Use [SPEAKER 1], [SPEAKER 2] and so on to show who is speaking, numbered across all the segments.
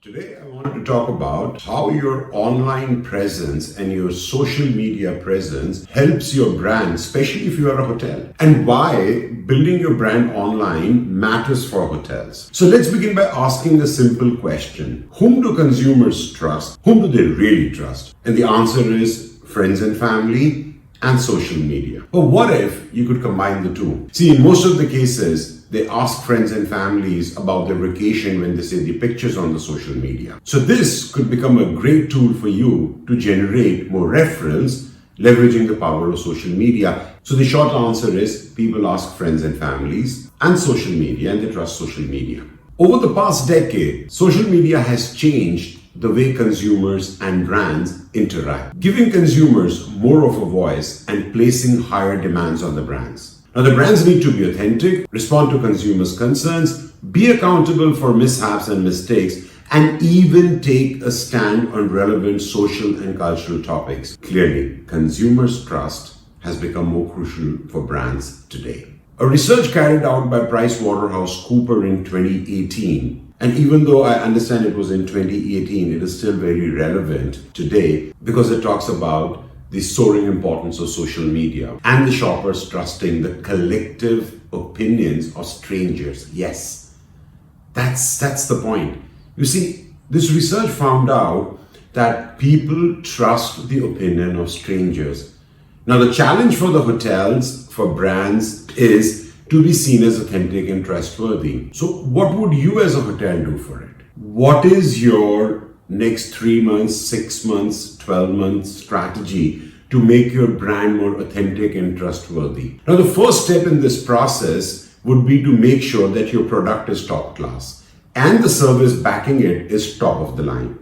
[SPEAKER 1] Today, I wanted to talk about how your online presence and your social media presence helps your brand, especially if you are a hotel, and why building your brand online matters for hotels. So let's begin by asking a simple question. Whom do consumers trust? Whom do they really trust? And the answer is friends and family and social media. But what if you could combine the two? See, in most of the cases, they ask friends and families about their vacation when they see the pictures on the social media. So this could become a great tool for you to generate more referrals, leveraging the power of social media. So the short answer is people ask friends and families and social media, and they trust social media. Over the past decade, social media has changed the way consumers and brands interact, giving consumers more of a voice and placing higher demands on the brands. Now, the brands need to be authentic, respond to consumers' concerns, be accountable for mishaps and mistakes, and even take a stand on relevant social and cultural topics. Clearly, consumers' trust has become more crucial for brands today. A research carried out by PricewaterhouseCoopers in 2018, and even though I understand it was in 2018, it is still very relevant today because it talks about the soaring importance of social media and the shoppers trusting the collective opinions of strangers. Yes, that's the point. You see, this research found out that people trust the opinion of strangers. Now, the challenge for the hotels, for brands, is to be seen as authentic and trustworthy. So what would you as a hotel do for it? What is your next 3 months, 6 months, 12 months strategy to make your brand more authentic and trustworthy? Now, the first step in this process would be to make sure that your product is top class and the service backing it is top of the line.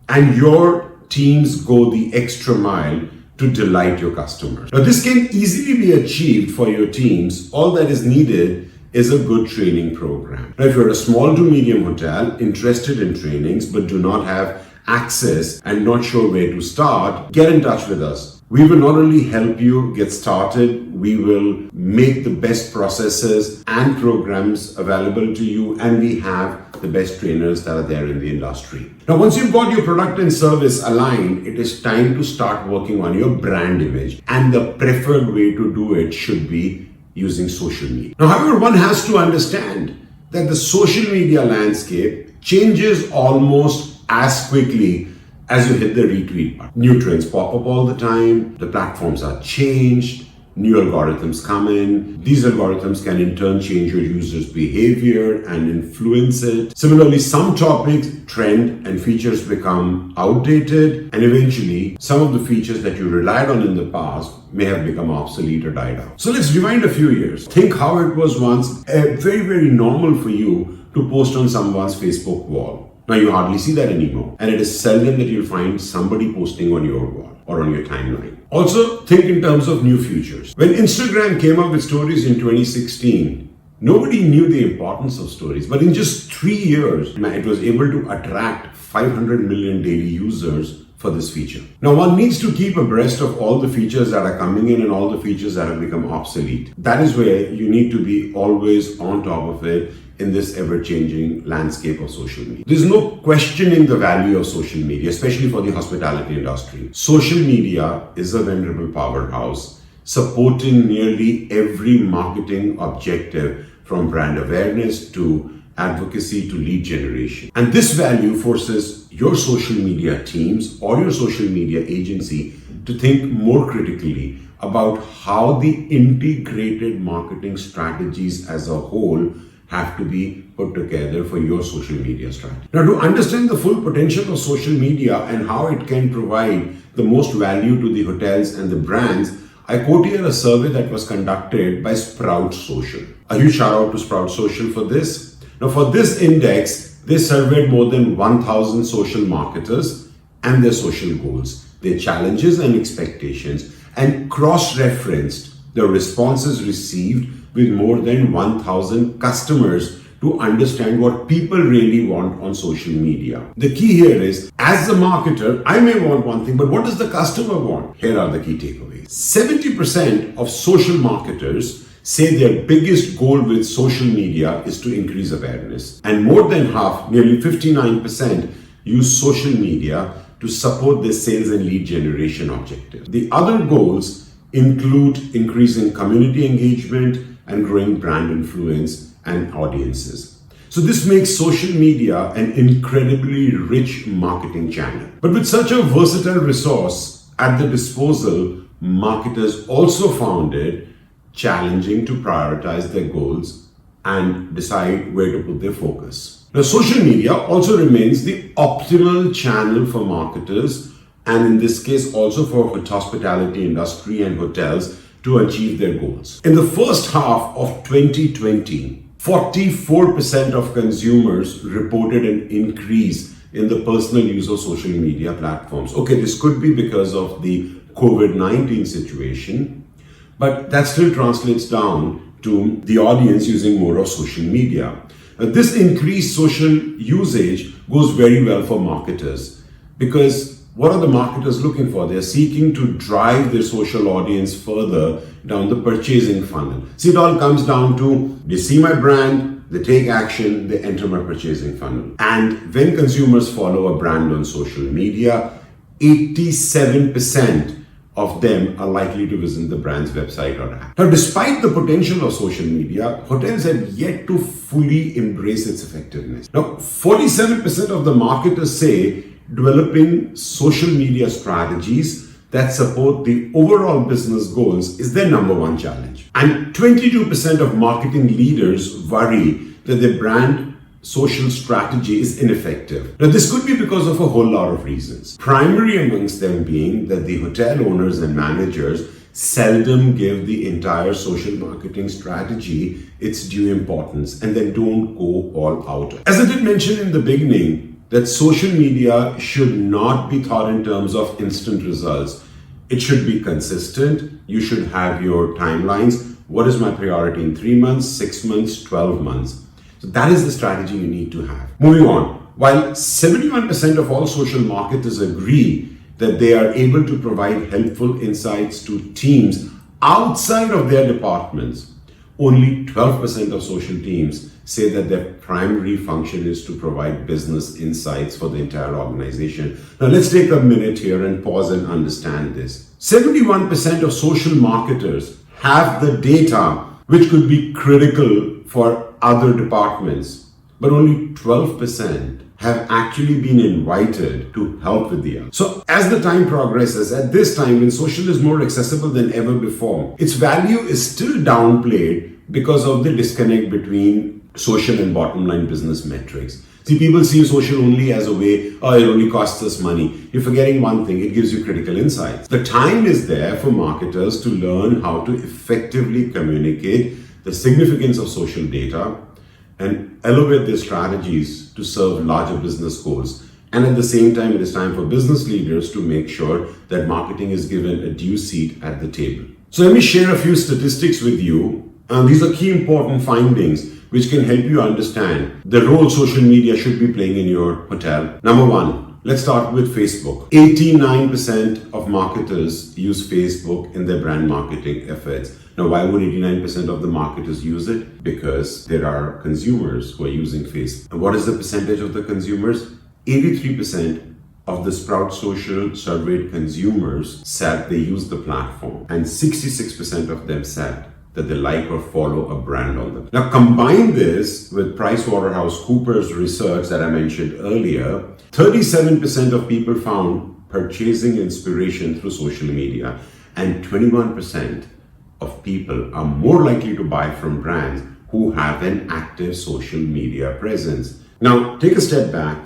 [SPEAKER 1] And your teams go the extra mile to delight your customers. Now, this can easily be achieved for your teams. All that is needed is a good training program. Now, if you're a small to medium hotel interested in trainings but do not have access and not sure where to start, get in touch with us. We will not only help you get started, we will make the best processes and programs available to you, and we have the best trainers that are there in the industry. Now, once you've got your product and service aligned, it is time to start working on your brand image, and the preferred way to do it should be using social media. Now, however, one has to understand that the social media landscape changes almost as quickly as you hit the retweet button. New trends pop up all the time, the platforms are changed, new algorithms come in. These algorithms can in turn change your users' behavior and influence it. Similarly, some topics, trend, and features become outdated, and eventually some of the features that you relied on in the past may have become obsolete or died out. So let's rewind a few years. Think how it was once very, very normal for you to post on someone's Facebook wall. Now, you hardly see that anymore, and it is seldom that you'll find somebody posting on your wall or on your timeline. Also, think in terms of new features. When Instagram came up with stories in 2016, nobody knew the importance of stories, but in just 3 years, it was able to attract 500 million daily users for this feature. Now, one needs to keep abreast of all the features that are coming in and all the features that have become obsolete. That is where you need to be always on top of it in this ever-changing landscape of social media. There's no questioning the value of social media, especially for the hospitality industry. Social media is a venerable powerhouse, supporting nearly every marketing objective from brand awareness to advocacy to lead generation. And this value forces your social media teams or your social media agency to think more critically about how the integrated marketing strategies as a whole have to be put together for your social media strategy. Now, to understand the full potential of social media and how it can provide the most value to the hotels and the brands, I quote here a survey that was conducted by Sprout Social. A huge shout out to Sprout Social for this. Now, for this index, they surveyed more than 1,000 social marketers and their social goals, their challenges and expectations, and cross-referenced the responses received with more than 1,000 customers to understand what people really want on social media. The key here is, as a marketer, I may want one thing, but what does the customer want? Here are the key takeaways. 70% of social marketers say their biggest goal with social media is to increase awareness. And more than half, nearly 59%, use social media to support their sales and lead generation objective. The other goals include increasing community engagement and growing brand influence and audiences. So this makes social media an incredibly rich marketing channel. But with such a versatile resource at the disposal, marketers also found it challenging to prioritize their goals and decide where to put their focus. Now, social media also remains the optimal channel for marketers, and in this case also for hospitality industry and hotels to achieve their goals. In the first half of 2020, 44% of consumers reported an increase in the personal use of social media platforms. Okay, this could be because of the COVID-19 situation, but that still translates down to the audience using more of social media. This increased social usage goes very well for marketers, because what are the marketers looking for? They're seeking to drive their social audience further down the purchasing funnel. See, it all comes down to, they see my brand, they take action, they enter my purchasing funnel. And when consumers follow a brand on social media, 87% of them are likely to visit the brand's website or app. Now, despite the potential of social media, hotels have yet to fully embrace its effectiveness. Now, 47% of the marketers say developing social media strategies that support the overall business goals is their number one challenge. And 22% of marketing leaders worry that their brand social strategy is ineffective. Now, this could be because of a whole lot of reasons. Primary amongst them being that the hotel owners and managers seldom give the entire social marketing strategy its due importance and then don't go all out. As I did mention in the beginning, that social media should not be thought in terms of instant results. It should be consistent. You should have your timelines. What is my priority in 3 months, 6 months, 12 months? So that is the strategy you need to have. Moving on. While 71% of all social marketers agree that they are able to provide helpful insights to teams outside of their departments, only 12% of social teams say that their primary function is to provide business insights for the entire organization. Now, let's take a minute here and pause and understand this. 71% of social marketers have the data which could be critical for other departments, but only 12% have actually been invited to help with the others. So as the time progresses, at this time when social is more accessible than ever before, its value is still downplayed because of the disconnect between social and bottom line business metrics. See, people see social only as a way, oh, it only costs us money. You're forgetting one thing, it gives you critical insights. The time is there for marketers to learn how to effectively communicate the significance of social data and elevate their strategies to serve larger business goals. And at the same time, it is time for business leaders to make sure that marketing is given a due seat at the table. So let me share a few statistics with you. These are key important findings which can help you understand the role social media should be playing in your hotel. Number one, let's start with Facebook. 89% of marketers use Facebook in their brand marketing efforts. Now, why would 89% of the marketers use it? Because there are consumers who are using Facebook. And what is the percentage of the consumers? 83% of the Sprout Social surveyed consumers said they use the platform, and 66% of them said that they like or follow a brand on them. Now, combine this with PricewaterhouseCoopers research that I mentioned earlier, 37% of people found purchasing inspiration through social media, and 21% of people are more likely to buy from brands who have an active social media presence. Now, take a step back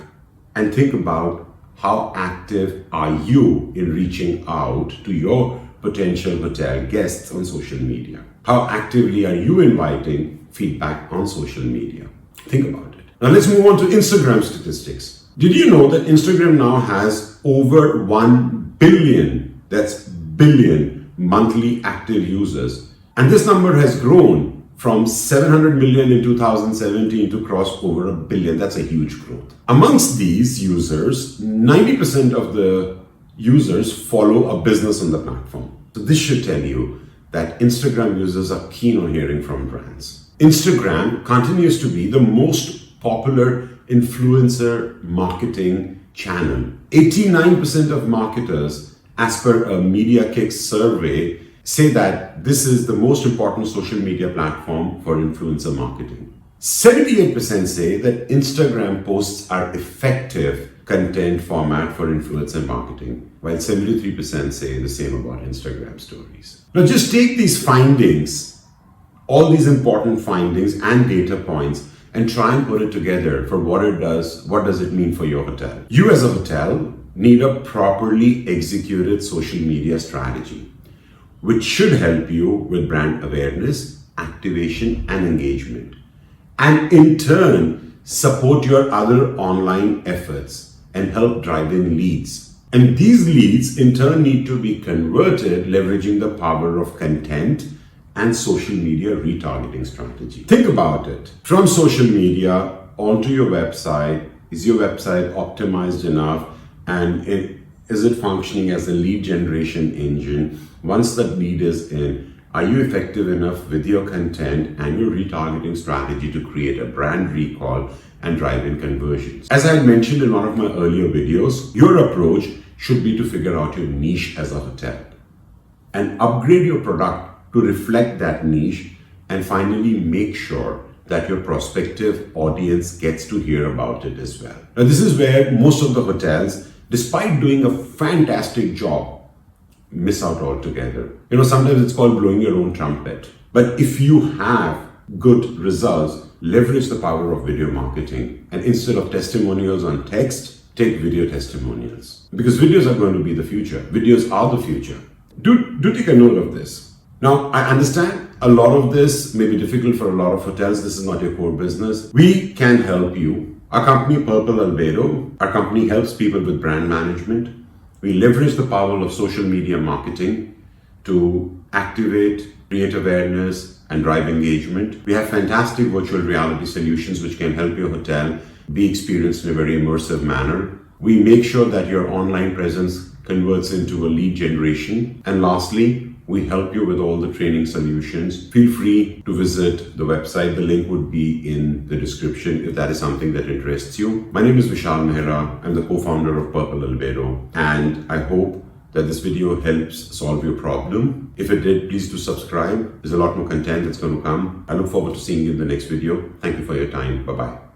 [SPEAKER 1] and think about how active are you in reaching out to your potential hotel guests on social media? How actively are you inviting feedback on social media? Think about it. Now let's move on to Instagram statistics. Did you know that Instagram now has over 1 billion, that's billion, monthly active users? And this number has grown from 700 million in 2017 to cross over 1 billion. That's a huge growth. Amongst these users, 90% of the users follow a business on the platform. So this should tell you that Instagram users are keen on hearing from brands. Instagram continues to be the most popular influencer marketing channel. 89% of marketers, as per a MediaKicks survey, say that this is the most important social media platform for influencer marketing. 78% say that Instagram posts are effective content format for influencer marketing, while 73% say the same about Instagram stories. Now just take these findings, all these important findings and data points, and try and put it together for what it does. What does it mean for your hotel? You as a hotel need a properly executed social media strategy, which should help you with brand awareness, activation, and engagement, and in turn support your other online efforts and help drive in leads. And these leads in turn need to be converted leveraging the power of content and social media retargeting strategy. Think about it. From social media onto your website, is your website optimized enough, and is it functioning as a lead generation engine? Once that lead is in, are you effective enough with your content and your retargeting strategy to create a brand recall and drive in conversions? As I mentioned in one of my earlier videos, your approach should be to figure out your niche as a hotel and upgrade your product to reflect that niche, and finally make sure that your prospective audience gets to hear about it as well. Now this is where most of the hotels, despite doing a fantastic job, miss out altogether. Sometimes it's called blowing your own trumpet. But if you have good results, leverage the power of video marketing, and instead of testimonials on text, take video testimonials. Because videos are going to be the future. Videos are the future. Do take a note of this. Now, I understand a lot of this may be difficult for a lot of hotels. This is not your core business. We can help you. Our company, Purple Albedo, our company helps people with brand management. We leverage the power of social media marketing to activate, create awareness, and drive engagement. We have fantastic virtual reality solutions which can help your hotel be experienced in a very immersive manner. We make sure that your online presence converts into a lead generation. And lastly, we help you with all the training solutions. Feel free to visit the website. The link would be in the description if that is something that interests you. My name is Vishal Mehra. I'm the co-founder of Purple Albedo, and I hope that this video helps solve your problem. If it did, please do subscribe. There's a lot more content that's going to come. I look forward to seeing you in the next video. Thank you for your time. Bye-bye.